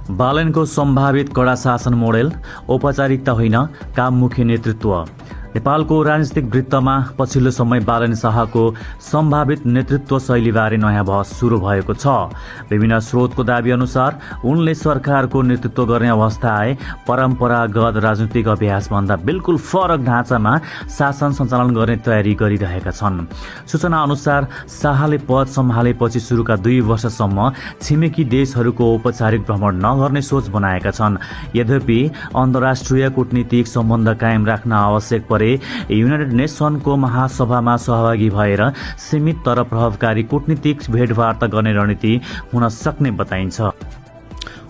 बालनको सम्भावित कडा शासन मोडेल, औपचारिकता होइन, काममुखी नेतृत्व। नेपालको राजनीतिक वृत्तमा पछिल्लो समय बालन शाहको सम्भावित नेतृत्व शैलीबारे नयाँ बहस सुरु भएको छ। विभिन्न स्रोतको दाबी अनुसार उनले सरकारको नेतृत्व गर्ने अवस्था आए परम्परागत राजनीतिक अभ्यासभन्दा बिल्कुल फरक ढाँचामा शासन सञ्चालन गर्ने तयारी गरिरहेका छन्। सूचना अनुसार शाहले पद सम्हालेपछि सुरुका 2 वर्षसम्म छिमेकी देशहरूको औपचारिक भ्रमण नगर्ने सोच बनाएका छन्। यद्यपि अन्तर्राष्ट्रिय कूटनीतिक सम्बन्ध कायम राख्न आवश्यक परे युनाइटेड नेसनको महासभामा सहभागी भएर सीमित तर प्रभावकारी कूटनीतिक भेटवार्ता गर्ने रणनीति हुन सक्ने बताइन्छ।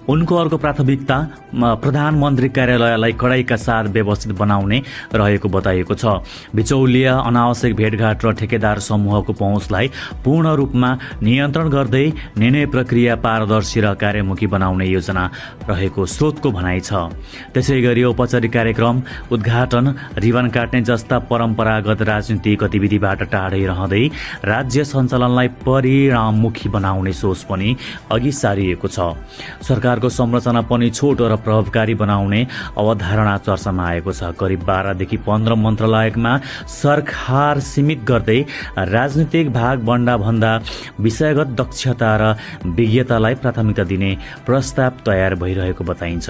उनको अर्को प्राथमिकता प्रधानमन्त्री कार्यालयलाई कडाइका साथ व्यवस्थित बनाउने रहेको बताइएको छ। बिचौलिया, अनावश्यक भेटघाट र ठेकेदार समूहको पहुँचलाई पूर्ण रूपमा नियन्त्रण गर्दै निर्णय प्रक्रिया पारदर्शी र कार्यमुखी बनाउने योजना रहेको स्रोतको भनाइ छ। त्यसैगरी औपचारिक कार्यक्रम, उद्घाटन, रिबन काट्ने जस्ता परम्परागत राजनीतिक गतिविधिबाट टाढै रहँदै राज्य सञ्चालनलाई परिणाममुखी बनाउने सोच पनि अघि सारिएको छ। सरकारको संरचना पनि छोटो र प्रभावकारी बनाउने अवधारणा चर्चामा आएको छ। करिब 12 देखि 15 मन्त्रालयमा सरकार सीमित गर्दै राजनीतिक भागभण्डा भन्दा विषयगत दक्षता र विज्ञतालाई प्राथमिकता दिने प्रस्ताव तयार भइरहेको बताइन्छ।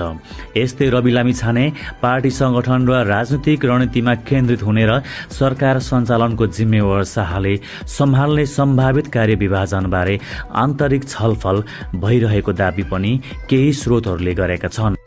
यस्तै रवि लामिछाने पार्टी संगठन र राजनीतिक रणनीतिमा केन्द्रित हुने र सरकार सञ्चालनको जिम्मेवार शाहले सम्हाल्ने सम्भावित कार्यविभाजनबारे आन्तरिक छलफल भइरहेको दाबी पनि केही स्रोतहरूले गरेका छन्।